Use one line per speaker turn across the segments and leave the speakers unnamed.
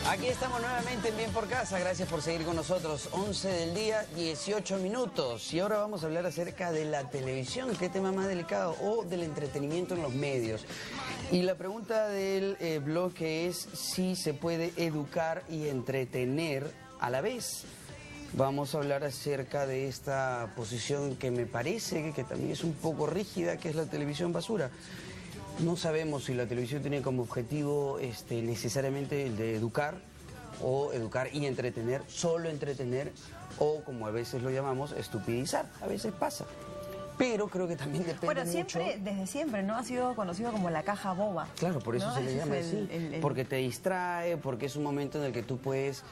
Aquí estamos nuevamente en Bien por Casa, gracias por seguir con nosotros. 11 del día, 18 minutos. Y ahora vamos a hablar acerca de la televisión, qué tema más delicado, o del entretenimiento en los medios. Y la pregunta del bloque es si se puede educar y entretener a la vez. Vamos a hablar acerca de esta posición que me parece que también es un poco rígida, que es la televisión basura. No sabemos si la televisión tiene como objetivo necesariamente el de educar, o educar y entretener, solo entretener, o como a veces lo llamamos, estupidizar. A veces pasa. Pero creo que también depende mucho...
Desde siempre, ¿no? Ha sido conocido como la caja boba.
Claro, por eso
¿no?
se le llama así. Porque te distrae, porque es un momento en el que tú puedes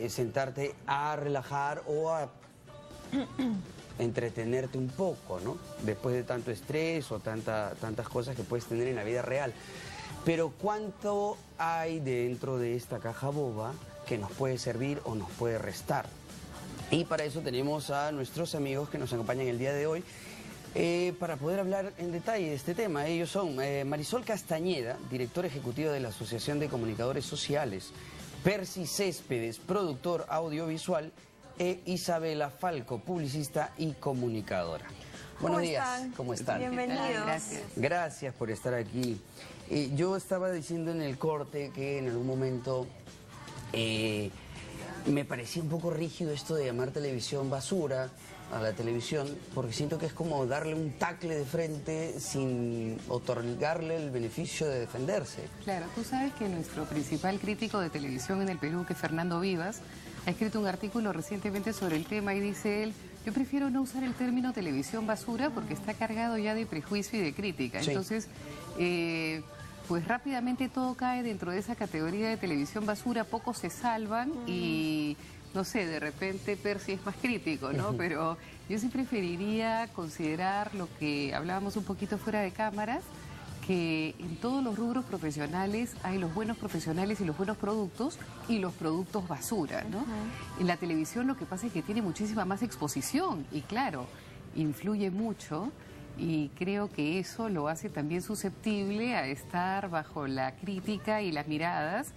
sentarte a relajar o a entretenerte un poco, ¿no? Después de tanto estrés o tantas cosas que puedes tener en la vida real. Pero ¿cuánto hay dentro de esta caja boba que nos puede servir o nos puede restar? Y para eso tenemos a nuestros amigos que nos acompañan el día de hoy para poder hablar en detalle de este tema. Ellos son Marisol Castañeda, directora ejecutiva de la Asociación de Comunicadores Sociales, Percy Céspedes, productor audiovisual, e Isabela Falco, publicista y comunicadora. Buenos días, ¿cómo están?
Bienvenidos.
Gracias por estar aquí. Yo estaba diciendo en el corte que en algún momento me parecía un poco rígido esto de llamar televisión basura a la televisión, porque siento que es como darle un tacle de frente sin otorgarle el beneficio de defenderse.
Claro, tú sabes que nuestro principal crítico de televisión en el Perú, que es Fernando Vivas, ha escrito un artículo recientemente sobre el tema y dice él: yo prefiero no usar el término televisión basura porque está cargado ya de prejuicio y de crítica. Sí. Entonces, pues rápidamente todo cae dentro de esa categoría de televisión basura, pocos se salvan y... No sé, de repente Percy es más crítico, ¿no? Pero yo sí preferiría considerar lo que hablábamos un poquito fuera de cámaras, que en todos los rubros profesionales hay los buenos profesionales y los buenos productos y los productos basura, ¿no? En la televisión lo que pasa es que tiene muchísima más exposición y claro, influye mucho y creo que eso lo hace también susceptible a estar bajo la crítica y las miradas.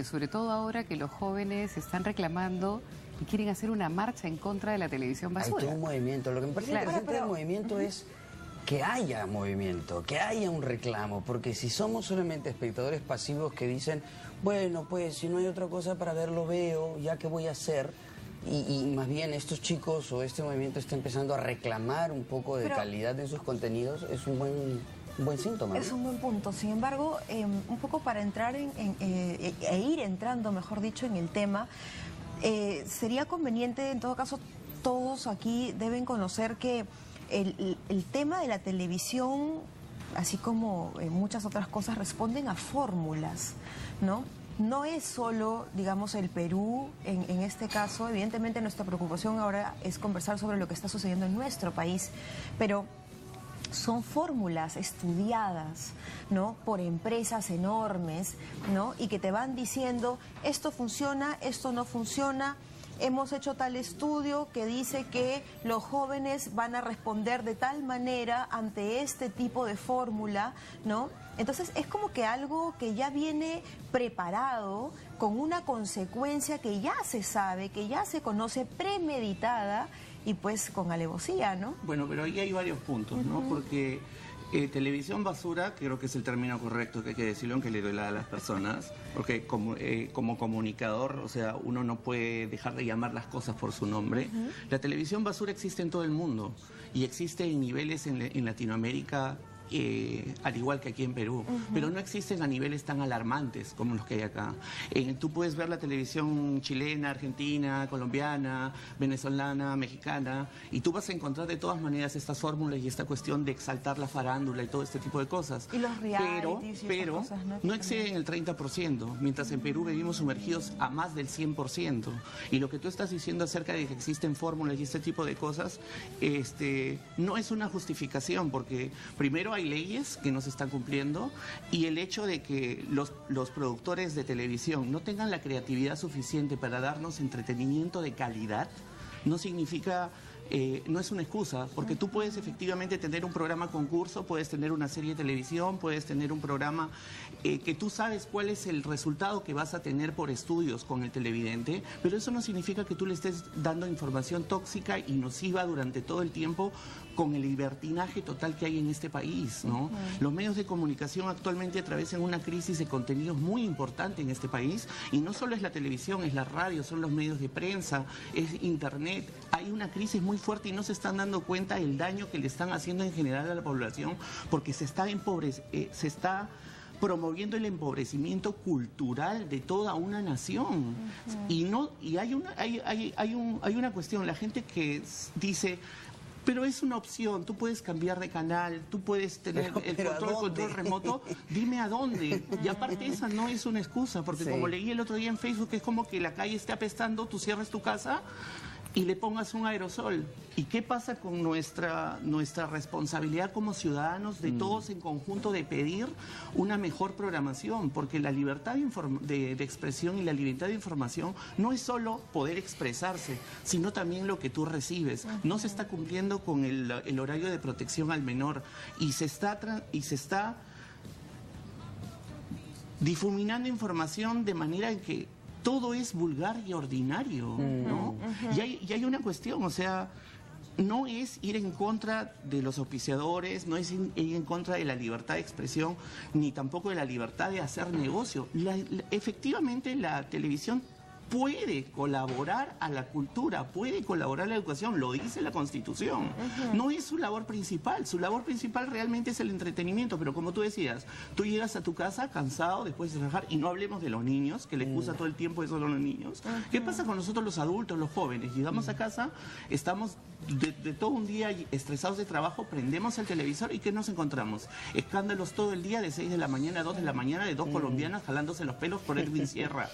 Sobre todo ahora que los jóvenes están reclamando y quieren hacer una marcha en contra de la televisión basura.
Hay todo un movimiento. Lo que me parece interesante del movimiento es que haya movimiento, que haya un reclamo, porque si somos solamente espectadores pasivos que dicen, bueno, pues si no hay otra cosa para ver, lo veo, ya qué voy a hacer, y más bien estos chicos o este movimiento está empezando a reclamar un poco de calidad en sus contenidos, es un buen síntoma, ¿no?
Es un buen punto. Sin embargo, un poco para entrar e ir entrando, mejor dicho, en el tema, sería conveniente, en todo caso, todos aquí deben conocer que el tema de la televisión, así como muchas otras cosas, responden a fórmulas, ¿no? No es solo, digamos, el Perú, en este caso. Evidentemente nuestra preocupación ahora es conversar sobre lo que está sucediendo en nuestro país, pero son fórmulas estudiadas, ¿no? Por empresas enormes, ¿no? Y que te van diciendo, esto funciona, esto no funciona. Hemos hecho tal estudio que dice que los jóvenes van a responder de tal manera ante este tipo de fórmula, ¿no? Entonces es como que algo que ya viene preparado, con una consecuencia que ya se sabe, que ya se conoce, premeditada y pues con alevosía, ¿no?
Bueno, pero ahí hay varios puntos, ¿no? Porque televisión basura, creo que es el término correcto que hay que decirlo, aunque le duela a las personas, porque como comunicador, o sea, uno no puede dejar de llamar las cosas por su nombre. La televisión basura existe en todo el mundo y existe en niveles en Latinoamérica, al igual que aquí en Perú, pero no existen a niveles tan alarmantes como los que hay acá. Tú puedes ver la televisión chilena, argentina, colombiana, venezolana, mexicana, y tú vas a encontrar de todas maneras estas fórmulas y esta cuestión de exaltar la farándula y todo este tipo de cosas.
Y los realities
pero
cosas,
no exceden el 30%, mientras en Perú vivimos sumergidos a más del 100%. Y lo que tú estás diciendo acerca de que existen fórmulas y este tipo de cosas, no es una justificación, porque primero hay leyes que no se están cumpliendo y el hecho de que los productores de televisión no tengan la creatividad suficiente para darnos entretenimiento de calidad no significa no es una excusa, porque tú puedes efectivamente tener un programa concurso, puedes tener una serie de televisión, puedes tener un programa que tú sabes cuál es el resultado que vas a tener por estudios con el televidente, pero eso no significa que tú le estés dando información tóxica y nociva durante todo el tiempo con el libertinaje total que hay en este país, ¿no? Los medios de comunicación actualmente atraviesan una crisis de contenidos muy importante en este país, y no solo es la televisión, es la radio, son los medios de prensa, es internet. Hay una crisis muy fuerte y no se están dando cuenta del daño que le están haciendo en general a la población, porque se está promoviendo el empobrecimiento cultural de toda una nación. Y hay una cuestión, la gente que dice: pero es una opción, tú puedes cambiar de canal, tú puedes tener el control remoto, dime a dónde. Y aparte esa no es una excusa, porque como leí el otro día en Facebook, es como que la calle esté apestando, tú cierres tu casa y le pongas un aerosol. ¿Y qué pasa con nuestra responsabilidad como ciudadanos de todos en conjunto de pedir una mejor programación? Porque la libertad de expresión y la libertad de información no es solo poder expresarse, sino también lo que tú recibes. No se está cumpliendo con el horario de protección al menor y se está difuminando información de manera en que todo es vulgar y ordinario, ¿no? Y hay una cuestión, o sea, no es ir en contra de los auspiciadores, no es ir en contra de la libertad de expresión, ni tampoco de la libertad de hacer negocio. Efectivamente, la televisión puede colaborar a la cultura, puede colaborar a la educación, lo dice la Constitución. No es su labor principal realmente es el entretenimiento, pero como tú decías, tú llegas a tu casa cansado después de trabajar, y no hablemos de los niños, que les excusa todo el tiempo eso son los niños. ¿Qué pasa con nosotros los adultos, los jóvenes? Llegamos a casa, estamos de todo un día estresados de trabajo, prendemos el televisor y ¿qué nos encontramos? Escándalos todo el día, de 6 de la mañana a 2 de la mañana, de dos colombianas jalándose los pelos por Edwin Sierra.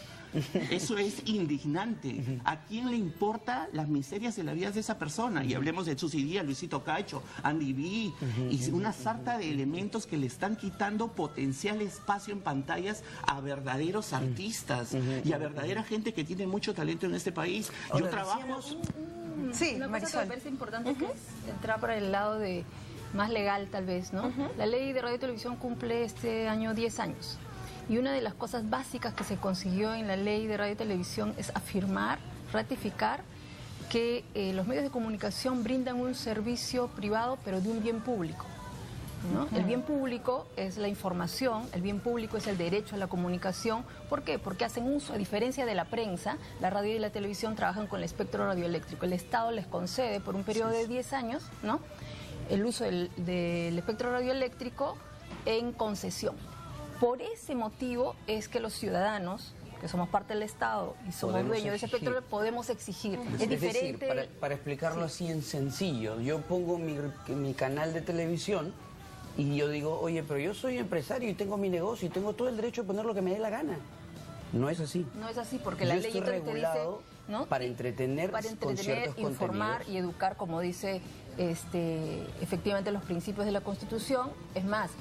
Eso es indignante. ¿A quién le importa las miserias de la vida de esa persona? Y hablemos de Susy Díaz, Luisito Cacho, Andy B, y una sarta de elementos que le están quitando potencial espacio en pantallas a verdaderos artistas y a verdadera gente que tiene mucho talento en este país. Yo trabajo...
Sí,
una cosa que
Marisol.
me parece importante que es entrar por el lado de más legal tal vez, ¿no? La ley de radio y televisión cumple este año 10 años. Y una de las cosas básicas que se consiguió en la ley de radio y televisión es afirmar, ratificar que los medios de comunicación brindan un servicio privado, pero de un bien público, ¿no? El bien público es la información, el bien público es el derecho a la comunicación. ¿Por qué? Porque hacen uso, a diferencia de la prensa, la radio y la televisión trabajan con el espectro radioeléctrico. El Estado les concede por un periodo de 10 años, ¿no?, el uso del espectro radioeléctrico en concesión. Por ese motivo es que los ciudadanos, que somos parte del Estado y somos dueños de ese espectro, podemos exigir. Es diferente.
Decir, para explicarlo así en sencillo, yo pongo mi canal de televisión y yo digo, oye, pero yo soy empresario y tengo mi negocio y tengo todo el derecho de poner lo que me dé la gana. No es así.
No es así, porque la ley
estoy
entonces te dice,
¿no?, para entretener, con ciertos
informar
contenidos
y educar, como dice efectivamente los principios de la Constitución. Es más,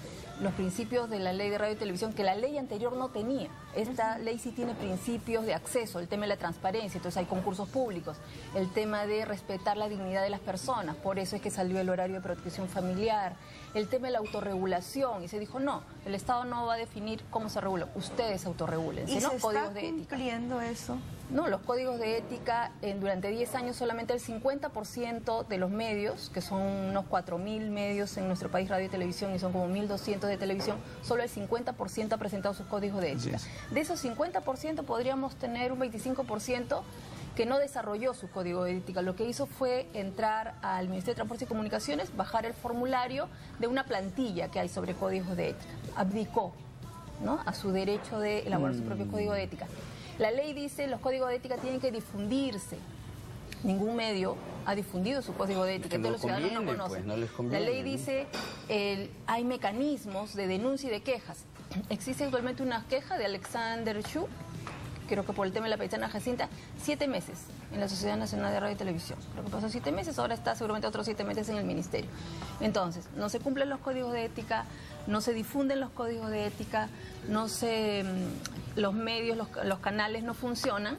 los principios de la ley de radio y televisión, que la ley anterior no tenía. Esta ley sí tiene principios de acceso, el tema de la transparencia, entonces hay concursos públicos, el tema de respetar la dignidad de las personas, por eso es que salió el horario de protección familiar, el tema de la autorregulación, y se dijo, no, el Estado no va a definir cómo se regula, ustedes autorregúlense,
¿Y
¿no?
se
Códigos
está
de ética.
cumpliendo eso?
No, los códigos de ética, durante 10 años solamente el 50% de los medios, que son unos 4.000 medios en nuestro país, radio y televisión, y son como 1.200 de televisión, solo el 50% ha presentado sus códigos de ética.
Yes.
De esos 50% podríamos tener un 25% que no desarrolló su código de ética. Lo que hizo fue entrar al Ministerio de Transportes y Comunicaciones, bajar el formulario de una plantilla que hay sobre códigos de ética. Abdicó, ¿no?, a su derecho de elaborar su propio código de ética. La ley dice los códigos de ética tienen que difundirse. Ningún medio ha difundido su código de ética, entonces los ciudadanos no conocen.
Pues, no les conviene,
la ley
¿no?
dice, hay mecanismos de denuncia y de quejas. Existe actualmente una queja de Alexander Chu, creo que por el tema de la paisana Jacinta, 7 meses en la Sociedad Nacional de Radio y Televisión. Lo que pasó 7 meses, ahora está seguramente otros 7 meses en el Ministerio. Entonces, no se cumplen los códigos de ética, no se difunden los códigos de ética, los medios, los canales no funcionan.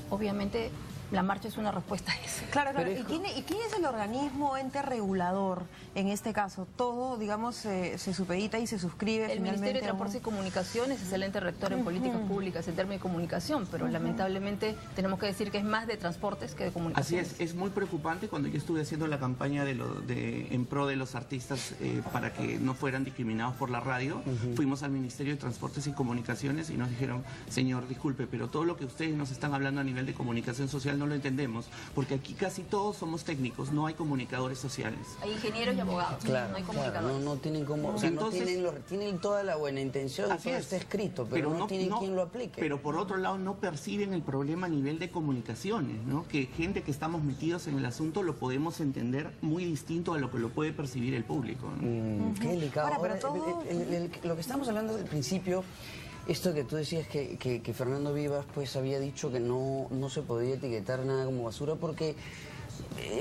Obviamente la marcha es una respuesta a eso.
Claro, claro.
Pero
¿Y quién es el organismo ente regulador en este caso? Todo, digamos, se supedita y se suscribe
El
finalmente
Ministerio de Transportes y Comunicaciones es el ente rector en políticas públicas en términos de comunicación, pero lamentablemente tenemos que decir que es más de transportes que de
Así
comunicaciones.
es muy preocupante. Cuando yo estuve haciendo la campaña en pro de los artistas para que no fueran discriminados por la radio, fuimos al Ministerio de Transportes y Comunicaciones y nos dijeron, señor, disculpe, pero todo lo que ustedes nos están hablando a nivel de comunicación social no lo entendemos, porque aquí casi todos somos técnicos, no hay comunicadores sociales.
Hay ingenieros y abogados,
Claro,
no hay
claro,
comunicadores.
no tienen cómo, o sea,
Entonces,
tienen toda la buena intención,
Así
todo
es.
está escrito, pero no tienen quien lo aplique.
Pero por otro lado no perciben el problema a nivel de comunicaciones, ¿no? Que gente que estamos metidos en el asunto lo podemos entender muy distinto a lo que lo puede percibir el público, ¿no?
Qué delicado.
Ahora, pero
Ahora,
todo-
lo que estamos hablando al principio, esto que tú decías que Fernando Vivas pues había dicho que no se podía etiquetar nada como basura porque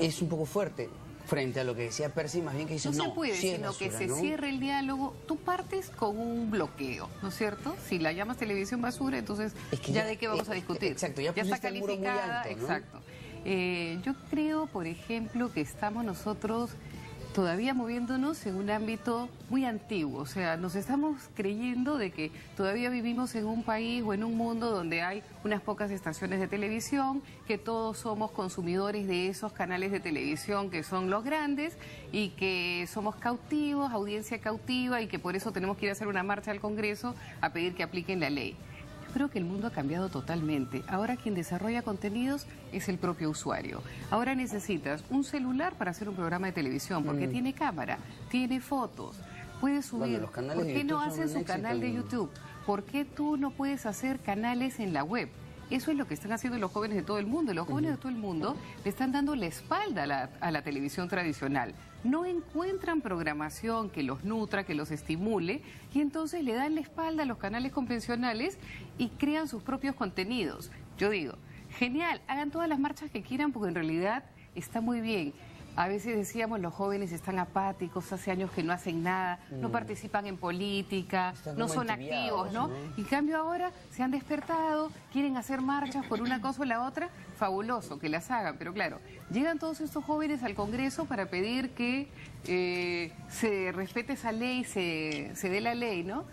es un poco fuerte frente a lo que decía Percy, más bien que dice
No se puede,
sí es
sino que
basura,
se
¿no?
cierre el diálogo. Tú partes con un bloqueo, ¿no es cierto? Si la llamas televisión basura, entonces
Es que
ya
ya-
de qué vamos a discutir.
exacto, ya
está
pusiste el muro muy
calificada,
alto, ¿no?
exacto. Yo creo, por ejemplo, que estamos nosotros todavía moviéndonos en un ámbito muy antiguo, o sea, nos estamos creyendo de que todavía vivimos en un país o en un mundo donde hay unas pocas estaciones de televisión, que todos somos consumidores de esos canales de televisión que son los grandes y que somos cautivos, audiencia cautiva y que por eso tenemos que ir a hacer una marcha al Congreso a pedir que apliquen la ley. Creo que el mundo ha cambiado totalmente. Ahora quien desarrolla contenidos es el propio usuario. Ahora necesitas un celular para hacer un programa de televisión, porque tiene cámara, tiene fotos, puede subir.
Bueno, los canales
¿Por
de
qué no
YouTube son
hacen
un
su
éxito
canal de
en-
YouTube? ¿Por qué tú no puedes hacer canales en la web? Eso es lo que están haciendo los jóvenes de todo el mundo. Los jóvenes de todo el mundo le están dando la espalda a la televisión tradicional. No encuentran programación que los nutra, que los estimule, y entonces le dan la espalda a los canales convencionales y crean sus propios contenidos. Yo digo, genial, hagan todas las marchas que quieran porque en realidad está muy bien. A veces decíamos los jóvenes están apáticos, hace años que no hacen nada, no participan en política,
Están
no
como
son
entibiados,
activos, ¿no? Y en cambio ahora se han despertado, quieren hacer marchas por una cosa o la otra, fabuloso, que las hagan. Pero claro, llegan todos estos jóvenes al Congreso para pedir que se respete esa ley, se dé la ley, ¿no?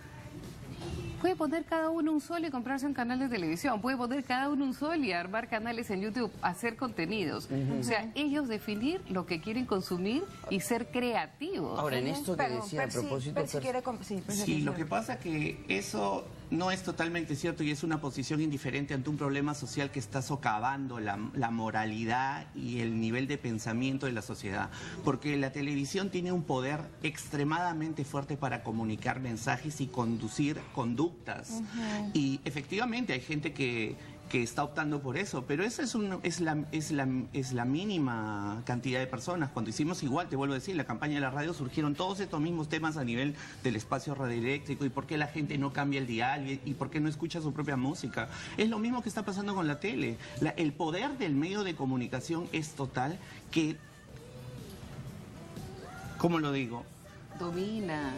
Puede poner cada uno un sol y comprarse un canal de televisión. Puede poner cada uno un sol y armar canales en YouTube, hacer contenidos. O sea, ellos definir lo que quieren consumir y ser creativos.
Ahora, en esto que
Perdón,
decía a propósito...
Percy
Percy-
quiere sí, Percy
Sí,
quiere-
lo que pasa que eso no es totalmente cierto y es una posición indiferente ante un problema social que está socavando la moralidad y el nivel de pensamiento de la sociedad. Porque la televisión tiene un poder extremadamente fuerte para comunicar mensajes y conducir conductas. Y efectivamente hay gente que está optando por eso, pero esa es la mínima cantidad de personas. Cuando hicimos igual, te vuelvo a decir, la campaña de la radio surgieron todos estos mismos temas a nivel del espacio radioeléctrico y por qué la gente no cambia el dial y por qué no escucha su propia música. Es lo mismo que está pasando con la tele. El poder del medio de comunicación es total que, ¿cómo lo digo?
Domina.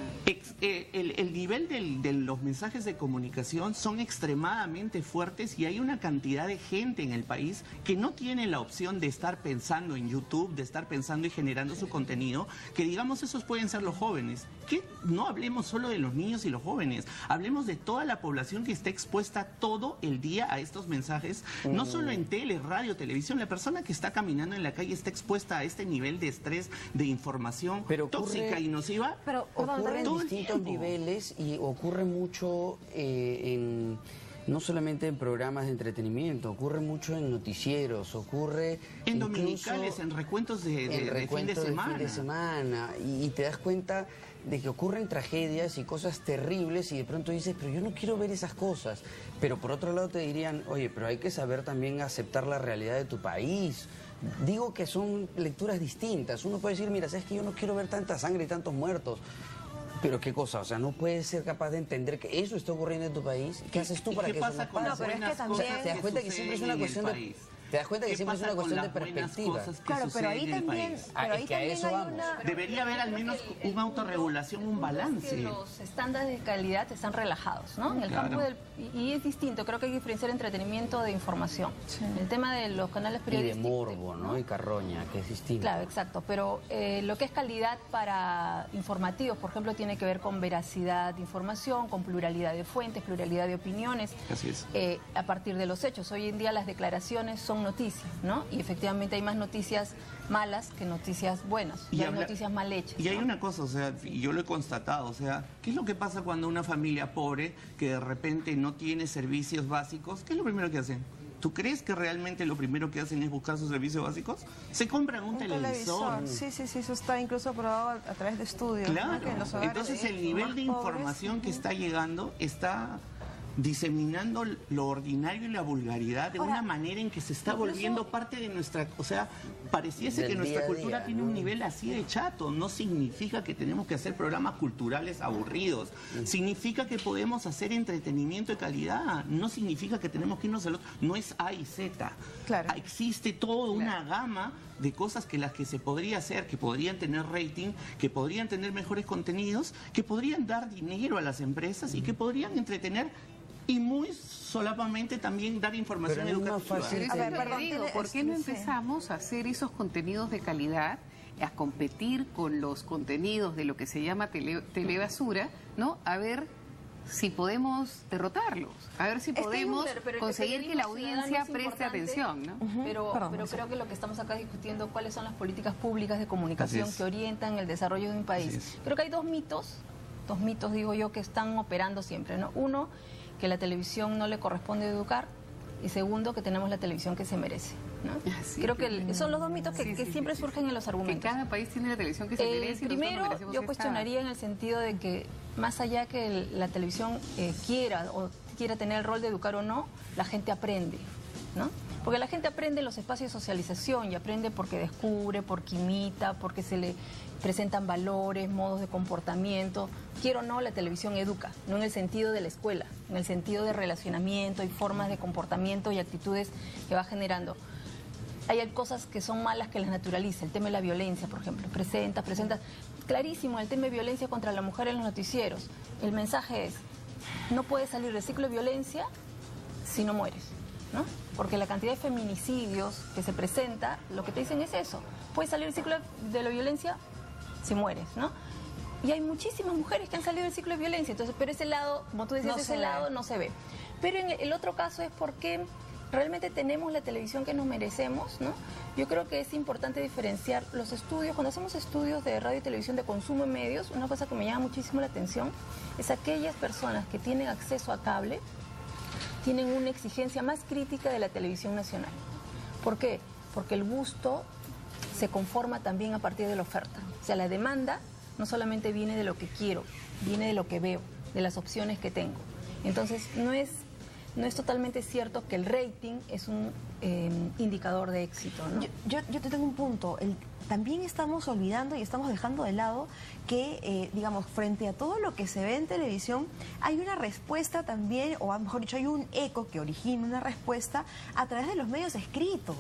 El nivel de los mensajes de comunicación son extremadamente fuertes y hay una cantidad de gente en el país que no tiene la opción de estar pensando en YouTube, de estar pensando y generando su contenido, que digamos esos pueden ser los jóvenes. Que no hablemos solo de los niños y los jóvenes, hablemos de toda la población que está expuesta todo el día a estos mensajes, no solo en tele, radio, televisión. La persona que está caminando en la calle está expuesta a este nivel de estrés, de información
Pero ocurre-
tóxica y nociva.
Pero, perdón,
Ocurre en
todo el
distintos
tiempo.
niveles y ocurre mucho no solamente en programas de entretenimiento, ocurre mucho en noticieros, ocurre
En
incluso
dominicales, en recuentos de fin de
recuentos
semana.
fin de semana. Y te das cuenta de que ocurren tragedias y cosas terribles y de pronto dices, pero yo no quiero ver esas cosas. Pero por otro lado te dirían, oye, pero hay que saber también aceptar la realidad de tu país. Digo que son lecturas distintas. Uno puede decir, mira, sabes que yo no quiero ver tanta sangre y tantos muertos. Pero qué cosa, o sea, no puedes ser capaz de entender que eso está ocurriendo en tu país. ¿Qué haces tú
¿Y
para
qué
que eso
pasa
no
con
pase?
las
No, pero es que
buenas
también-
cosas
te das cuenta que siempre es una
suceden en el
cuestión de...
país?
Te das cuenta que
¿Qué
siempre es
pasa
una cuestión
con
de
las buenas
perspectiva.
cosas que
Claro, pero
suceden
ahí
en el
también,
país?
pero ahí
es que a
también
eso
hay
vamos.
una...
Debería haber al menos una autorregulación, un
Que
balance.
los estándares de calidad están relajados, ¿no? En el
Claro.
campo y es distinto, creo que hay que diferenciar entretenimiento de información. El tema de los canales
Y de
periodísticos.
morbo, ¿no? Y carroña, que es distinto.
Claro, exacto, pero lo que es calidad para informativos, por ejemplo, tiene que ver con veracidad de información, con pluralidad de fuentes, pluralidad de opiniones,
Así es.
a partir de los hechos. Hoy en día las declaraciones son noticias, ¿no? Y efectivamente hay más noticias malas que noticias buenas, y hay noticias mal hechas.
Y hay
¿no?
una cosa, o sea, y yo lo he constatado, o sea, ¿qué es lo que pasa cuando una familia pobre que de repente no tiene servicios básicos? ¿Qué es lo primero que hacen? ¿Tú crees que realmente lo primero que hacen es buscar sus servicios básicos? Se compran un televisor.
Sí, eso está incluso aprobado a través de estudios. ¿no?
Claro,
Que en los hogares
entonces el nivel
más
de
pobres,
información que está llegando está diseminando lo ordinario y la vulgaridad de
Ahora,
una manera en que se está
incluso-
volviendo parte de nuestra, o sea, pareciese
Del
que nuestra
día a
cultura
día,
tiene
¿no?
un nivel así de chato. No significa que tenemos que hacer programas culturales aburridos, significa que podemos hacer entretenimiento de calidad, no significa que tenemos que irnos al otro, no es A y Z.
Claro.
Existe toda una gama de cosas que las que se podría hacer, que podrían tener rating, que podrían tener mejores contenidos, que podrían dar dinero a las empresas y que podrían entretener y muy solapamente también dar información
Pero no es más
educativa.
fácil.
Pero
A
eso
ver,
es lo que
perdón,
digo,
tiene-
¿por qué no
sí.
empezamos a hacer esos contenidos de calidad, a competir con los contenidos de lo que se llama telebasura, ¿no? A ver si podemos derrotarlos, a ver si
que hay un-
podemos
Pero el
conseguir que la
periodismo
audiencia
ciudadano es
preste
importante,
atención, ¿no?
Pero,
Perdón,
pero
Marcela.
creo que lo que estamos acá discutiendo, cuáles son las políticas públicas de comunicación
Así es.
que orientan el desarrollo de un país.
Así es.
Creo que hay dos mitos digo yo, que están operando siempre, ¿no? Uno, que la televisión no le corresponde educar, y segundo, que tenemos la televisión que se merece, ¿no?
Así
Creo
que-
que son los dos mitos que,
Sí,
que
sí,
siempre
sí,
surgen en los
Que
argumentos.
cada país tiene la televisión que se merece y nosotros nos
Primero,
merecemos
yo
esta.
cuestionaría en el sentido de que más allá que la televisión quiera tener el rol de educar o no, la gente aprende, ¿no? Porque la gente aprende en los espacios de socialización y aprende porque descubre, porque imita, porque se le presentan valores, modos de comportamiento. Quiero o no, la televisión educa, no en el sentido de la escuela, en el sentido de relacionamiento y formas de comportamiento y actitudes que va generando. Hay cosas que son malas que las naturaliza. El tema de la violencia, por ejemplo. Presenta. Clarísimo el tema de violencia contra la mujer en los noticieros. El mensaje es, no puedes salir del ciclo de violencia si no mueres, ¿no? Porque la cantidad de feminicidios que se presenta, lo que te dicen es eso. Puedes salir del ciclo de la violencia si mueres, ¿no? Y hay muchísimas mujeres que han salido del ciclo de violencia. Entonces, pero ese lado, como tú decías,
No
ese
se ve.
lado no se ve. Pero en el otro caso es porque realmente tenemos la televisión que nos merecemos, ¿no? Yo creo que es importante diferenciar los estudios. Cuando hacemos estudios de radio y televisión de consumo en medios, una cosa que me llama muchísimo la atención es aquellas personas que tienen acceso a cable, tienen una exigencia más crítica de la televisión nacional. ¿Por qué? Porque el gusto se conforma también a partir de la oferta. O sea, la demanda no solamente viene de lo que quiero, viene de lo que veo, de las opciones que tengo. Entonces, no es totalmente cierto que el rating es un indicador de éxito, ¿no?
Yo te tengo un punto. También estamos olvidando y estamos dejando de lado que, digamos, frente a todo lo que se ve en televisión, hay una respuesta también, o mejor dicho, hay un eco que origina una respuesta a través de los medios escritos.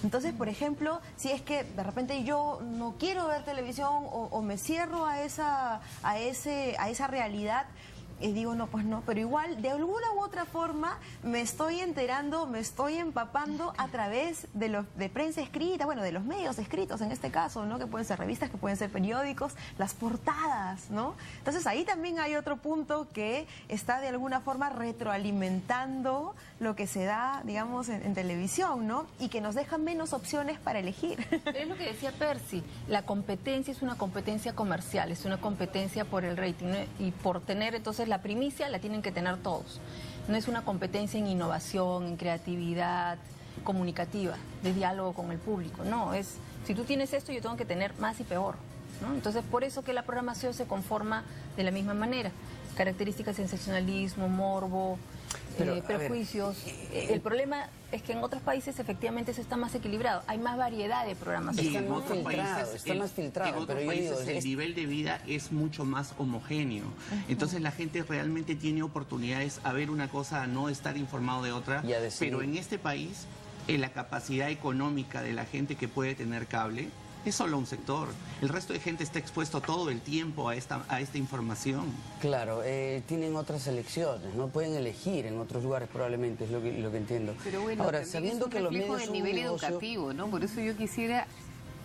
Entonces, por ejemplo, si es que de repente yo no quiero ver televisión o me cierro a esa realidad, digo, no, pues no, pero igual, de alguna u otra forma, me estoy enterando, me estoy empapando a través de prensa escrita, bueno, de los medios escritos en este caso, ¿no? Que pueden ser revistas, que pueden ser periódicos, las portadas, ¿no? Entonces ahí también hay otro punto que está de alguna forma retroalimentando lo que se da, digamos, en televisión, ¿no? Y que nos deja menos opciones para elegir.
Pero es lo que decía Percy, la competencia es una competencia comercial, es una competencia por el rating, ¿no? Y por tener, entonces la primicia la tienen que tener todos. No es una competencia en innovación, en creatividad comunicativa, de diálogo con el público, no, es, si tú tienes esto yo tengo que tener más y peor, ¿no? Entonces por eso que la programación se conforma de la misma manera, características de sensacionalismo, morbo,
Pero, a ver,
prejuicios. El problema es que en otros países efectivamente eso está más equilibrado, hay más variedad de programación.
Está
en
más
otros
filtrado,
países,
está más filtrado,
en otros
pero yo
países
digo,
el
es-
nivel de vida es mucho más homogéneo. Entonces la gente realmente tiene oportunidades a ver una cosa, a no estar informado de otra.
Y a decidir.
Pero en este país la capacidad económica de la gente que puede tener cable, es solo un sector. El resto de gente está expuesto todo el tiempo a esta información.
Claro, tienen otras elecciones, no pueden elegir en otros lugares probablemente, es lo que entiendo.
Pero bueno,
ahora, sabiendo que los medios
del
son
nivel
un negocio,
educativo, ¿no? Por eso yo quisiera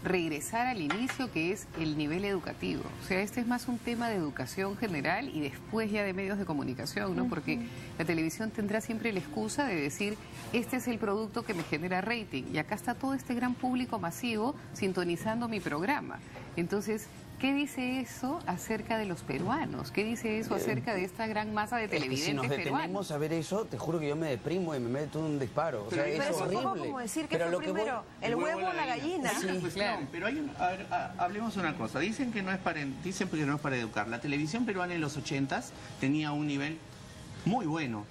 regresar al inicio, que es el nivel educativo. O sea, este es más un tema de educación general y después ya de medios de comunicación, ¿no? Porque la televisión tendrá siempre la excusa de decir, este es el producto que me genera rating, y acá está todo este gran público masivo sintonizando mi programa. Entonces, ¿qué dice eso acerca de los peruanos? ¿Qué dice eso acerca de esta gran masa de televidentes
si nos detenemos
peruanos?
a ver eso, te juro que yo me deprimo y me meto un disparo. O sea,
Pero
es
es un
horrible.
poco como decir que
Pero
fue
lo que
primero,
voy-
el huevo o la gallina.
Sí, pues, claro. Pero hay a ver, hablemos una cosa. Dicen que no es para educar. La televisión peruana en los 80s tenía un nivel muy bueno.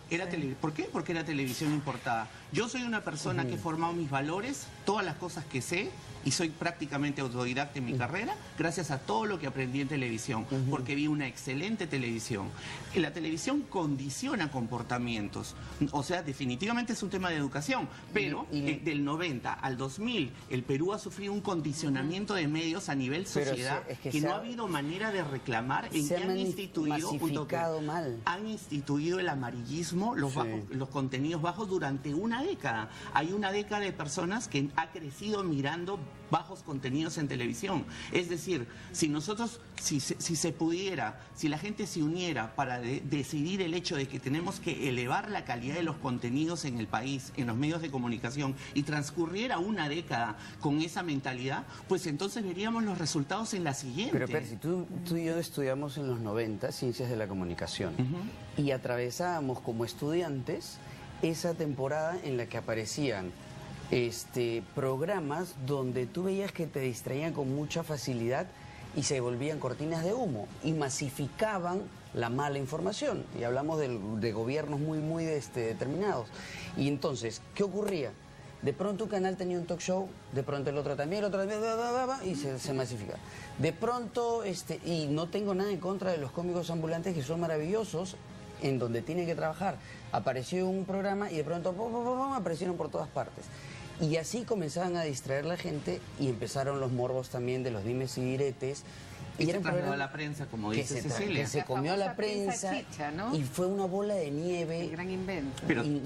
¿Por qué? Porque era televisión importada. Yo soy una persona que he formado mis valores, todas las cosas que sé, y soy prácticamente autodidacta en mi carrera, gracias a todo lo que aprendí en televisión, porque vi una excelente televisión. La televisión condiciona comportamientos, o sea, definitivamente es un tema de educación, pero del 90 al 2000, el Perú ha sufrido un condicionamiento de medios a nivel
Pero
sociedad
es que
que
se
no
ha-
ha habido manera de reclamar en
se
que
ha
han instituido
masificado mal.
han instituido el amarillismo, los contenidos bajos durante una década. Hay una década de personas que ha crecido mirando bajos contenidos en televisión. Es decir, si nosotros, si se pudiera, si la gente se uniera para decidir el hecho de que tenemos que elevar la calidad de los contenidos en el país, en los medios de comunicación, y transcurriera una década con esa mentalidad, pues entonces veríamos los resultados en la siguiente.
Pero Percy, tú y yo estudiamos en los 90 Ciencias de la Comunicación y atravesábamos como estudiantes esa temporada en la que aparecían programas donde tú veías que te distraían con mucha facilidad y se volvían cortinas de humo y masificaban la mala información. Y hablamos de gobiernos muy determinados. Y entonces, ¿qué ocurría? De pronto un canal tenía un talk show, de pronto el otro también, y se masifica. De pronto, y no tengo nada en contra de los cómicos ambulantes que son maravillosos, en donde tienen que trabajar. Apareció un programa y de pronto aparecieron por todas partes. Y así comenzaban a distraer la gente y empezaron los morbos también de los dimes y diretes.
Y se
era un
trasladó
programa
a la prensa, como
que
dice Cecilia.
que se comió a la prensa
chicha, ¿no?
y fue una bola de nieve.
El gran invento.
Pero
enorme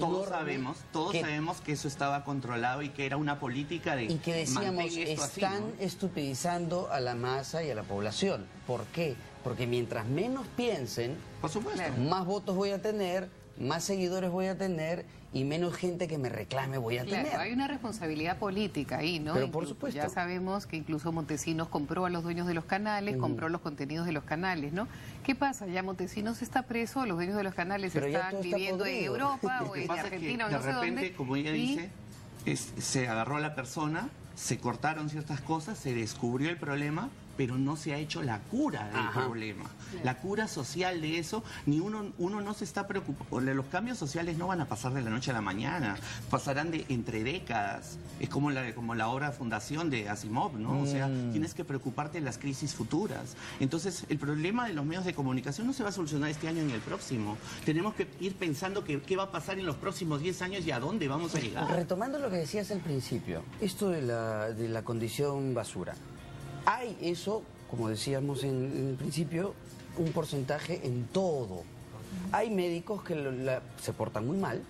todos sabemos que eso estaba controlado y que era una política de
y que decíamos,
mantén esto así,
están
¿no?
estupidizando a la masa y a la población. ¿Por qué? Porque mientras menos piensen,
Por supuesto.
Claro.
más votos voy a tener, más seguidores voy a tener y menos gente que me reclame voy a
Claro,
tener.
hay una responsabilidad política ahí, ¿no?
Pero por
Incluso
supuesto.
ya sabemos que incluso Montesinos compró a los dueños de los canales, compró los contenidos de los canales, ¿no? ¿Qué pasa? Ya Montesinos está preso, los dueños de los canales
Pero ya
están
todo está
viviendo en
podrido.
Europa
Lo
o
que
en
pasa es que
Argentina o
de
no sé
repente,
dónde.
como ella
y-
dice, se agarró a la persona, se cortaron ciertas cosas, se descubrió el problema, pero no se ha hecho la cura del problema. La cura social de eso, ni uno no se está preocupando. Los cambios sociales no van a pasar de la noche a la mañana, pasarán entre décadas. Es como la obra Fundación de Asimov, ¿no? O sea, tienes que preocuparte de las crisis futuras. Entonces, el problema de los medios de comunicación no se va a solucionar este año ni el próximo. Tenemos que ir pensando qué va a pasar en los próximos 10 años y a dónde vamos a llegar.
Retomando lo que decías al principio, esto de la condición basura. Hay eso, como decíamos en el principio, un porcentaje en todo. Hay médicos que se portan muy mal,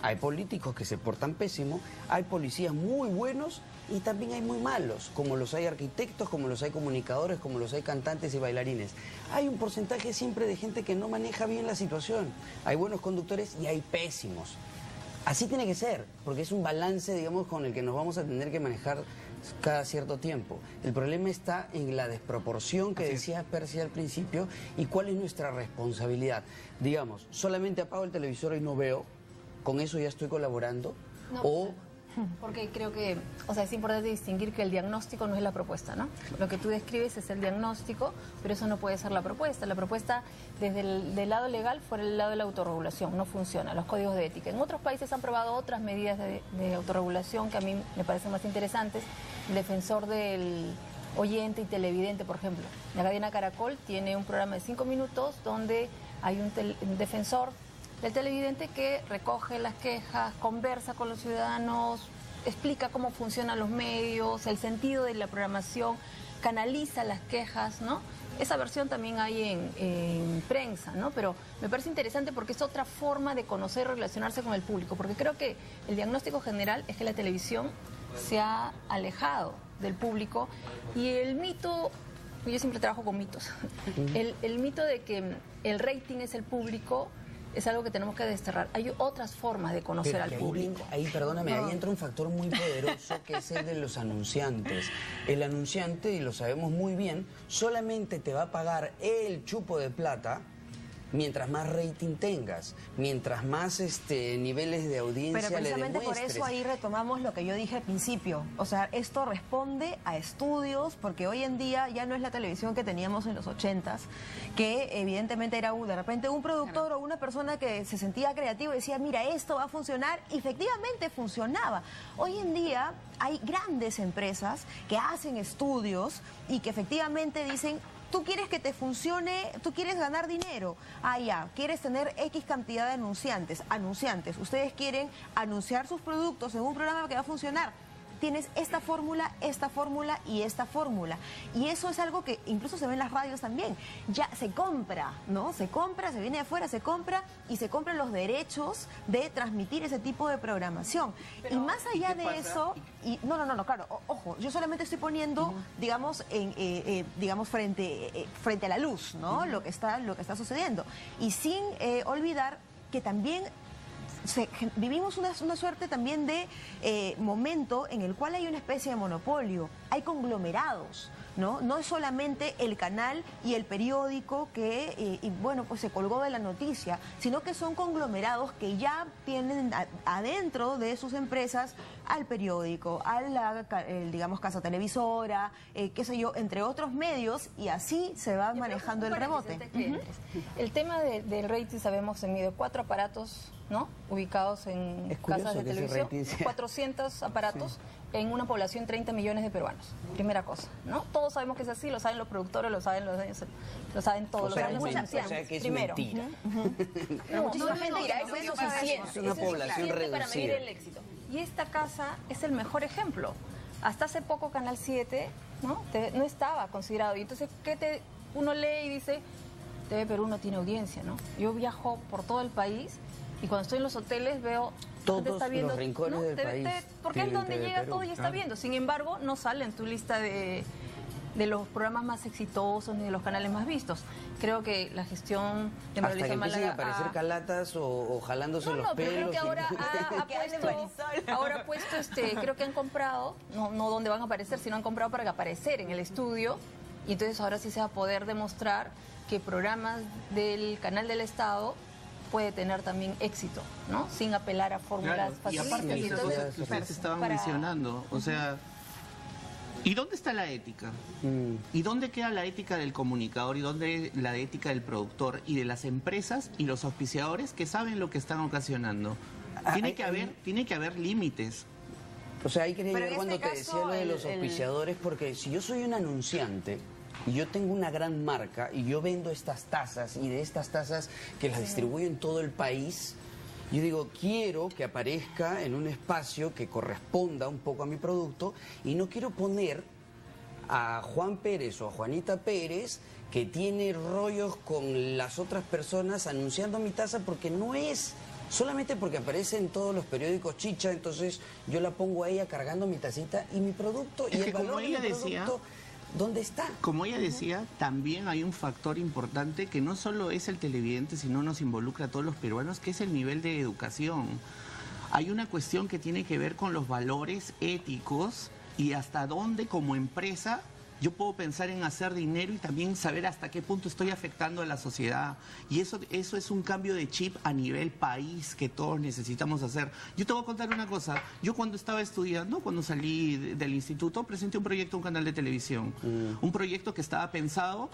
hay políticos que se portan pésimo, hay policías muy buenos y también hay muy malos, como los hay arquitectos, como los hay comunicadores, como los hay cantantes y bailarines. Hay un porcentaje siempre de gente que no maneja bien la situación. Hay buenos conductores y hay pésimos. Así tiene que ser, porque es un balance, digamos, con el que nos vamos a tener que manejar cada cierto tiempo. El problema está en la desproporción que decía Percy al principio y cuál es nuestra responsabilidad. Digamos, solamente apago el televisor y no veo, con eso ya estoy colaborando,
No.
o...
Porque creo que, o sea, es importante distinguir que el diagnóstico no es la propuesta, ¿no? Lo que tú describes es el diagnóstico, pero eso no puede ser la propuesta. La propuesta, desde del lado legal, fuera el lado de la autorregulación, no funciona, los códigos de ética. En otros países han probado otras medidas de autorregulación que a mí me parecen más interesantes. El defensor del oyente y televidente, por ejemplo. La cadena Caracol tiene un programa de 5 minutos donde hay un defensor del televidente que recoge las quejas, conversa con los ciudadanos, explica cómo funcionan los medios, el sentido de la programación, canaliza las quejas, ¿no? Esa versión también hay en prensa, ¿no? Pero me parece interesante porque es otra forma de conocer y relacionarse con el público, porque creo que el diagnóstico general es que la televisión se ha alejado del público y el mito, yo siempre trabajo con mitos, el mito de que el rating es el público es algo que tenemos que desterrar. Hay otras formas de conocer
Pero
al
que
público.
ahí, perdóname, ahí entra un factor muy poderoso que es el de los anunciantes. El anunciante, y lo sabemos muy bien, solamente te va a pagar el chupo de plata mientras más rating tengas, mientras más niveles de audiencia
Pero
le
precisamente por
demuestres.
eso ahí retomamos lo que yo dije al principio. O sea, esto responde a estudios, porque hoy en día ya no es la televisión que teníamos en los 80s, que evidentemente era de repente un productor o una persona que se sentía creativo y decía, mira, esto va a funcionar, y efectivamente funcionaba. Hoy en día hay grandes empresas que hacen estudios y que efectivamente dicen, tú quieres que te funcione, tú quieres ganar dinero. Ah, ya, quieres tener X cantidad de anunciantes. Anunciantes, ustedes quieren anunciar sus productos en un programa que va a funcionar. Tienes esta fórmula y esta fórmula. Y eso es algo que incluso se ve en las radios también. Ya se compra, ¿no? Se compra, se viene de afuera, se compra y se compran los derechos de transmitir ese tipo de programación.
Pero,
y más allá de eso, no, claro, ojo, yo solamente estoy poniendo, digamos, digamos frente a la luz, ¿no? Lo que está sucediendo. Y sin olvidar que también vivimos una suerte también de momento en el cual hay una especie de monopolio, hay conglomerados, ¿no? No es solamente el canal y el periódico que, pues se colgó de la noticia, sino que son conglomerados que ya tienen adentro de sus empresas al periódico, a la, digamos, casa televisora, qué sé yo, entre otros medios, y así se va manejando el rebote.
El tema del rating, sabemos, se mide 4 aparatos, ¿no? Ubicados en casas de televisión, 400 aparatos en una población 30 millones de peruanos. Primera cosa, ¿no? Todos sabemos que es así, lo saben los productores, lo saben los dueños, lo saben todos, lo saben los anunciantes.
O sea que es
primero.
mentira.
Pero muchísima gente dirá, eso es suficiente.
Es una población
para medir
reducida.
el éxito. Y esta casa es el mejor ejemplo. Hasta hace poco Canal 7, ¿no? No estaba considerado. Y entonces, uno lee y dice, TV Perú no tiene audiencia, ¿no? Yo viajo por todo el país y cuando estoy en los hoteles veo
todos
está viendo,
los rincones del país
porque es
tienen
donde
TV
llega
Perú.
todo y está viendo. Sin embargo, no sale en tu lista de los programas más exitosos ni de los canales más vistos. Creo que la gestión de
Hasta que
Mauricio
empiecen a
Málaga
aparecer calatas o jalándose los
pero creo
pelos.
que ahora ha puesto, creo que han comprado, no donde van a aparecer, sino han comprado para aparecer en el estudio, y entonces ahora sí se va a poder demostrar que programas del canal del Estado puede tener también éxito, ¿no? Sin apelar a fórmulas
Claro, y aparte
facilitas.
hay una cosa que ustedes estaban mencionando, o sea, ¿y dónde está la ética? ¿Y dónde queda la ética del comunicador y dónde la ética del productor y de las empresas y los auspiciadores que saben lo que están ocasionando? Tiene que haber límites.
O sea, ahí quería
Pero
llegar
en
cuando
este
te decía
caso,
lo de los auspiciadores, porque si yo soy un anunciante y yo tengo una gran marca y yo vendo estas tazas, y de estas tazas que las distribuyo en todo el país, yo digo, quiero que aparezca en un espacio que corresponda un poco a mi producto, y no quiero poner a Juan Pérez o a Juanita Pérez que tiene rollos con las otras personas anunciando mi taza, porque no es solamente porque aparece en todos los periódicos chicha, entonces yo la pongo a ella cargando mi tacita y mi producto, y
Es que
el valor
como
de
ella
mi
decía,
producto, ¿dónde está?
Como ella decía, también hay un factor importante que no solo es el televidente, sino nos involucra a todos los peruanos, que es el nivel de educación. Hay una cuestión que tiene que ver con los valores éticos y hasta dónde como empresa yo puedo pensar en hacer dinero y también saber hasta qué punto estoy afectando a la sociedad. Y eso es un cambio de chip a nivel país que todos necesitamos hacer. Yo te voy a contar una cosa. Yo cuando estaba estudiando, cuando salí del instituto, presenté un proyecto a un canal de televisión. Un proyecto que estaba pensado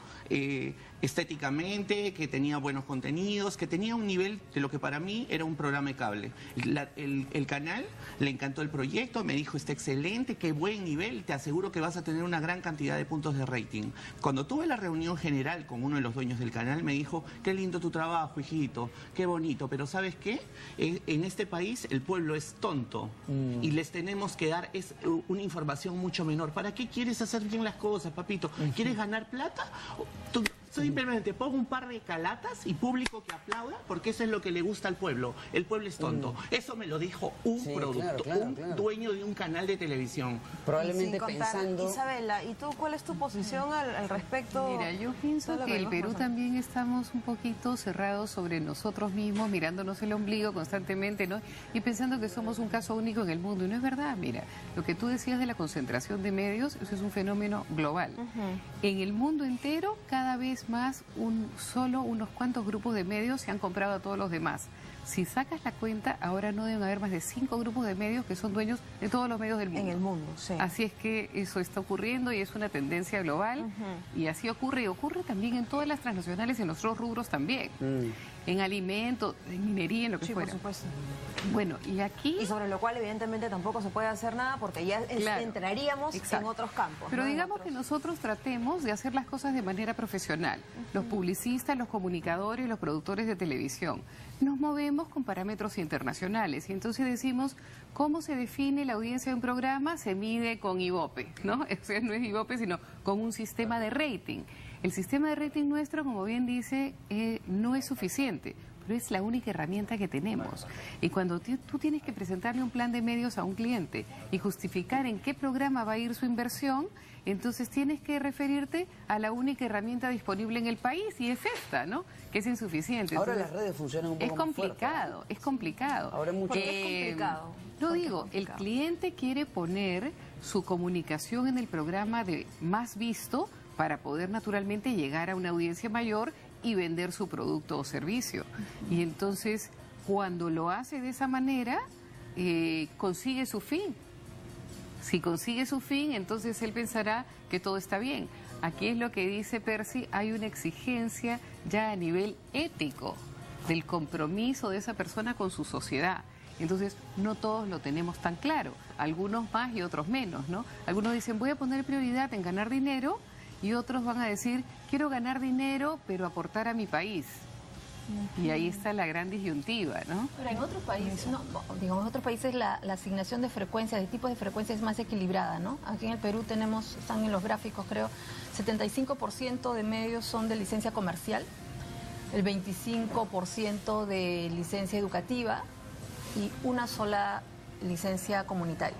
estéticamente, que tenía buenos contenidos, que tenía un nivel de lo que para mí era un programa de cable. El canal le encantó el proyecto, me dijo, está excelente, qué buen nivel, te aseguro que vas a tener una gran cantidad de puntos de rating. Cuando tuve la reunión general con uno de los dueños del canal, me dijo, qué lindo tu trabajo, hijito, qué bonito, pero ¿sabes qué? En este país el pueblo es tonto y les tenemos que dar una información mucho menor. ¿Para qué quieres hacer bien las cosas, papito? ¿Quieres ganar plata? Tú simplemente pongo un par de calatas y público que aplauda, porque eso es lo que le gusta al pueblo. El pueblo es tonto. Eso me lo dijo un dueño de un canal de televisión.
Probablemente pensando...
Isabela, ¿y tú cuál es tu posición al respecto?
Mira, yo pienso que el Perú también estamos un poquito cerrados sobre nosotros mismos, mirándonos el ombligo constantemente, ¿no? Y pensando que somos un caso único en el mundo. Y no es verdad, mira, lo que tú decías de la concentración de medios, eso es un fenómeno global. En el mundo entero, cada vez más, solo unos cuantos grupos de medios se han comprado a todos los demás. Si sacas la cuenta, ahora no deben haber más de 5 grupos de medios que son dueños de todos los medios del mundo.
En el mundo, sí.
Así es que eso está ocurriendo y es una tendencia global. Y así ocurre. Y ocurre también en todas las transnacionales, en los otros rubros también. En alimentos, en minería, en lo que fuera.
Por supuesto.
Bueno, y aquí...
Y sobre lo cual evidentemente tampoco se puede hacer nada porque ya entraríamos en otros campos.
Pero digamos que nosotros tratemos de hacer las cosas de manera profesional. Los publicistas, los comunicadores, los productores de televisión. Nos movemos con parámetros internacionales y entonces decimos cómo se define la audiencia de un programa, se mide con Ibope, ¿no? O sea, no es Ibope, sino con un sistema de rating. El sistema de rating nuestro, como bien dice, no es suficiente, pero es la única herramienta que tenemos. Y cuando tú tienes que presentarle un plan de medios a un cliente y justificar en qué programa va a ir su inversión, entonces tienes que referirte a la única herramienta disponible en el país y es esta, ¿no? Que es insuficiente.
Ahora
entonces,
las redes funcionan un poco más fuerte, ¿no?
Es complicado.
Ahora mucho...
¿Por qué es complicado?
No digo, el cliente quiere poner su comunicación en el programa de más visto para poder naturalmente llegar a una audiencia mayor y vender su producto o servicio. Y entonces, cuando lo hace de esa manera, consigue su fin. Si consigue su fin, entonces él pensará que todo está bien. Aquí es lo que dice Percy, hay una exigencia ya a nivel ético del compromiso de esa persona con su sociedad. Entonces, no todos lo tenemos tan claro, algunos más y otros menos, ¿no? Algunos dicen, voy a poner prioridad en ganar dinero, y otros van a decir, quiero ganar dinero, pero aportar a mi país. Y ahí está la gran disyuntiva, ¿no?
Pero en otros países, digamos, en otros países la asignación de frecuencias, de tipos de frecuencias es más equilibrada, ¿no? Aquí en el Perú tenemos, están en los gráficos, creo, 75% de medios son de licencia comercial, el 25% de licencia educativa y una sola licencia comunitaria,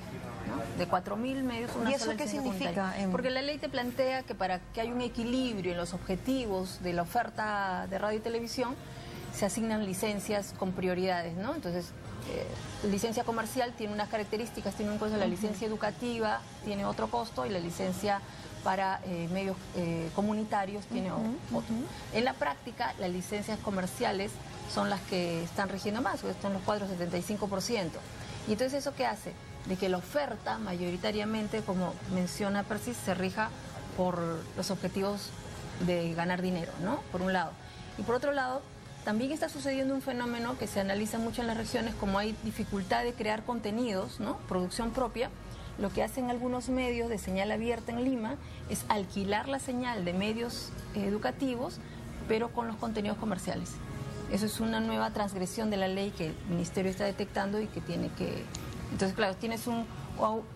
¿no? De 4.000 medios, una sola licencia comunitaria.
¿Y eso qué significa?
Porque la ley te plantea que para que haya un equilibrio en los objetivos de la oferta de radio y televisión, se asignan licencias con prioridades, ¿no? Entonces, licencia comercial tiene unas características, tiene un costo, la licencia educativa tiene otro costo y la licencia para medios comunitarios tiene otro. En la práctica, las licencias comerciales son las que están rigiendo más, están los cuadros 75%. Y entonces, ¿eso qué hace? De que la oferta mayoritariamente, como menciona Percy, se rija por los objetivos de ganar dinero, ¿no? Por un lado. Y por otro lado, también está sucediendo un fenómeno que se analiza mucho en las regiones, como hay dificultad de crear contenidos, ¿no? Producción propia. Lo que hacen algunos medios de señal abierta en Lima es alquilar la señal de medios educativos, pero con los contenidos comerciales. Eso es una nueva transgresión de la ley que el Ministerio está detectando y que tiene que... Entonces, claro, tienes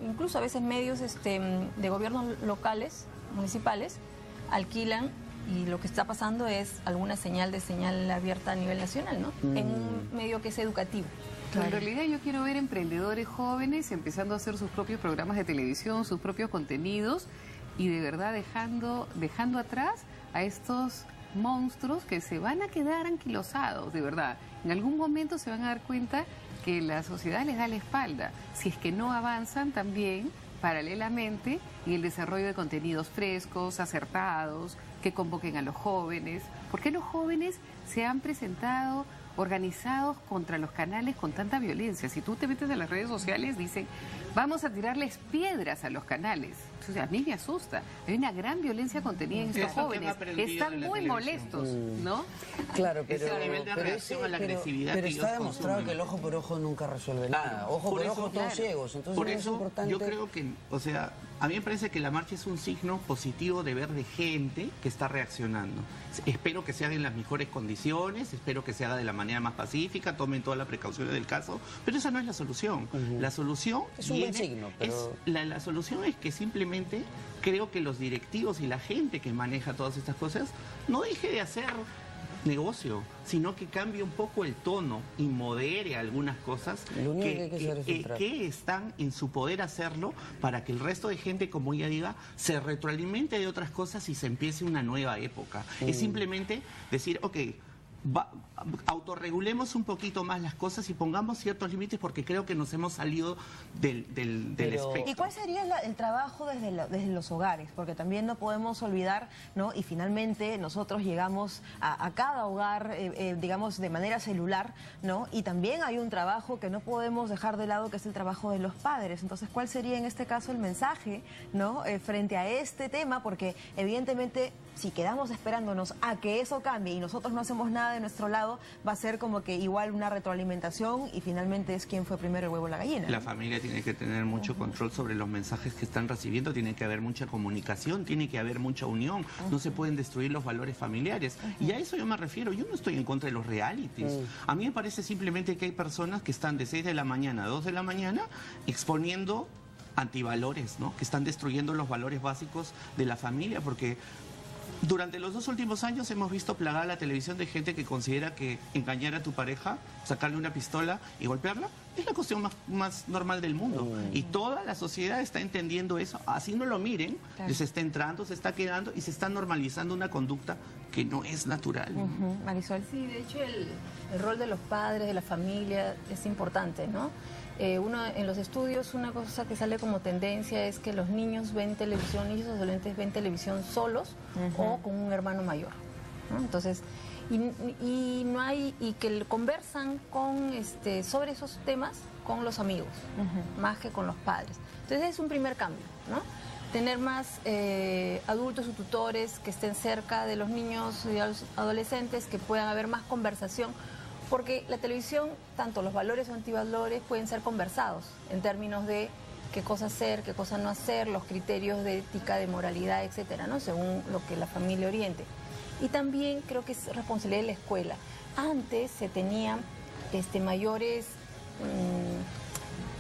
incluso a veces medios de gobiernos locales, municipales, alquilan y lo que está pasando es alguna señal abierta a nivel nacional, ¿no? En un medio que es educativo.
Claro. En realidad yo quiero ver emprendedores jóvenes empezando a hacer sus propios programas de televisión, sus propios contenidos y de verdad dejando atrás a estos monstruos que se van a quedar anquilosados, de verdad. En algún momento se van a dar cuenta que la sociedad les da la espalda, si es que no avanzan también paralelamente en el desarrollo de contenidos frescos, acertados, que convoquen a los jóvenes. ¿Por qué los jóvenes se han presentado organizados contra los canales con tanta violencia? Si tú te metes en las redes sociales, dicen, vamos a tirarles piedras a los canales. Entonces, a mí me asusta. Hay una gran violencia contenida en estos jóvenes. Están muy molestos, ¿no?
Claro, pero...
Ese nivel de reacción a la agresividad
pero
que
está
ellos
demostrado
consumen.
que el ojo por ojo nunca resuelve nada. Ojo por ojo, todos ciegos. Entonces,
por
es
eso
importante...
yo creo que, o sea, a mí me parece que la marcha es un signo positivo de ver de gente que está reaccionando. Espero que se haga en las mejores condiciones, espero que se haga de la manera más pacífica, tomen todas las precauciones del caso, pero esa no es la solución. La solución
es un buen signo, pero...
la solución es que simplemente creo que los directivos y la gente que maneja todas estas cosas no deje de hacer negocio, sino que cambie un poco el tono y modere algunas cosas que están en su poder hacerlo para que el resto de gente, como ella diga, se retroalimente de otras cosas y se empiece una nueva época. Es simplemente decir, ok, autorregulemos un poquito más las cosas y pongamos ciertos límites porque creo que nos hemos salido del espectro.
¿Y cuál sería el trabajo desde los hogares? Porque también no podemos olvidar, ¿no? Y finalmente nosotros llegamos a cada hogar, digamos, de manera celular, ¿no? Y también hay un trabajo que no podemos dejar de lado, que es el trabajo de los padres. Entonces, ¿cuál sería en este caso el mensaje, ¿no? Frente a este tema? Porque evidentemente, si quedamos esperándonos a que eso cambie y nosotros no hacemos nada de nuestro lado, va a ser como que igual una retroalimentación y finalmente es quién fue primero, el huevo o la gallina.
La familia tiene que tener mucho control sobre los mensajes que están recibiendo, tiene que haber mucha comunicación, tiene que haber mucha unión, no se pueden destruir los valores familiares. Y a eso yo me refiero, yo no estoy en contra de los realities. A mí me parece simplemente que hay personas que están de 6 de la mañana a 2 de la mañana exponiendo antivalores, ¿no? Que están destruyendo los valores básicos de la familia, porque durante los 2 últimos años hemos visto plagada la televisión de gente que considera que engañar a tu pareja, sacarle una pistola y golpearla, es la cuestión más normal del mundo. Y toda la sociedad está entendiendo eso. Así no lo miren, claro. Se está entrando, se está quedando y se está normalizando una conducta que no es natural.
Marisol.
Sí, de hecho el rol de los padres, de la familia es importante, ¿no? Uno en los estudios, una cosa que sale como tendencia es que los niños ven televisión, niños y adolescentes ven televisión solos o con un hermano mayor, ¿no? Entonces, y no hay, y que conversan con sobre esos temas con los amigos, más que con los padres. Entonces es un primer cambio, ¿no? Tener más adultos o tutores que estén cerca de los niños y los adolescentes, que puedan haber más conversación. Porque la televisión, tanto los valores o antivalores, pueden ser conversados en términos de qué cosa hacer, qué cosa no hacer, los criterios de ética, de moralidad, etcétera, ¿no? Según lo que la familia oriente. Y también creo que es responsabilidad de la escuela. Antes se tenían mayores,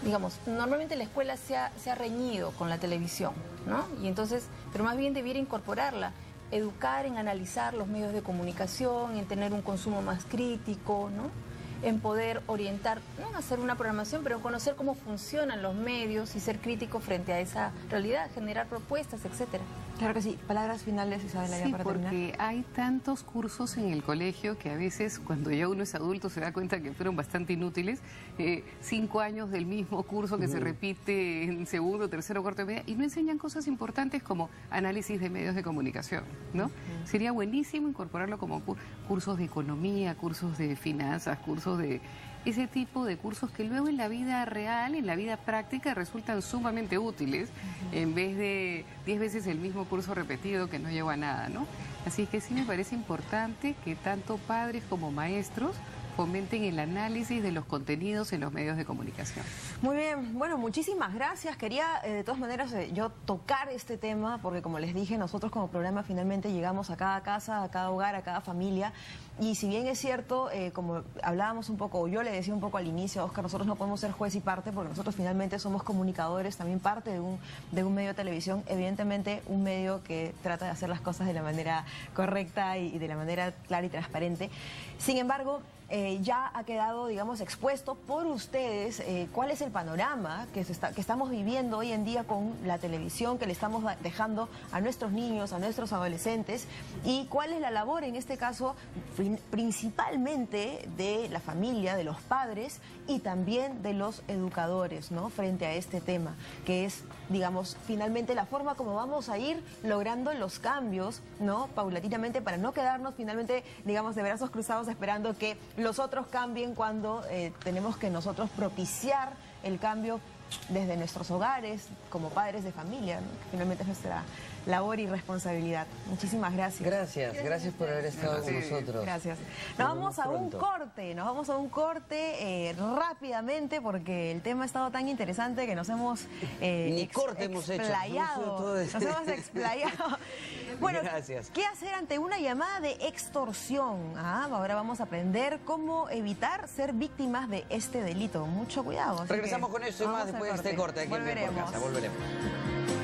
digamos, normalmente la escuela se ha reñido con la televisión, ¿no? Y entonces, pero más bien debiera incorporarla. Educar en analizar los medios de comunicación, en tener un consumo más crítico, ¿no? En poder orientar, no en hacer una programación, pero en conocer cómo funcionan los medios y ser crítico frente a esa realidad, generar propuestas, etcétera.
Claro que sí. Palabras finales, Isabela, ya para terminar.
Sí, porque hay tantos cursos en el colegio que a veces cuando ya uno es adulto se da cuenta que fueron bastante inútiles. 5 años del mismo curso que se repite en segundo, tercero, cuarto de media y no enseñan cosas importantes como análisis de medios de comunicación, ¿no? Sería buenísimo incorporarlo como cursos de economía, cursos de finanzas, cursos de ese tipo de cursos que luego en la vida real, en la vida práctica, resultan sumamente útiles, en vez de 10 veces el mismo curso repetido que no lleva a nada, ¿no? Así que sí me parece importante que tanto padres como maestros fomenten el análisis de los contenidos en los medios de comunicación.
Muy bien, bueno, muchísimas gracias. Quería de todas maneras yo tocar este tema porque, como les dije, nosotros como programa finalmente llegamos a cada casa, a cada hogar, a cada familia, y si bien es cierto, como hablábamos un poco, o yo le decía un poco al inicio, Oscar, nosotros no podemos ser juez y parte porque nosotros finalmente somos comunicadores, también parte de un medio de televisión, evidentemente un medio que trata de hacer las cosas de la manera correcta y de la manera clara y transparente. Sin embargo, ya ha quedado, digamos, expuesto por ustedes cuál es el panorama que estamos viviendo hoy en día con la televisión que le estamos dejando a nuestros niños, a nuestros adolescentes, y cuál es la labor, en este caso, principalmente de la familia, de los padres y también de los educadores, ¿no? Frente a este tema, que es, digamos, finalmente la forma como vamos a ir logrando los cambios, ¿no? Paulatinamente, para no quedarnos finalmente, digamos, de brazos cruzados esperando que los otros cambien cuando tenemos que nosotros propiciar el cambio desde nuestros hogares como padres de familia, ¿no? Que finalmente es labor y responsabilidad. Muchísimas gracias.
Gracias por haber estado con nosotros.
Gracias.
Nos
Nos vamos a
vemos
un corte rápidamente porque el tema ha estado tan interesante que nos hemos
Ni corte hemos hecho.
Nos hemos explayado. Bueno,
Gracias.
¿qué hacer ante una llamada de extorsión? Ahora vamos a aprender cómo evitar ser víctimas de este delito. Mucho cuidado. Así
Regresamos
que
con esto y más
vamos al
después de este corte aquí en Bien por
Volveremos.
Casa. Volveremos.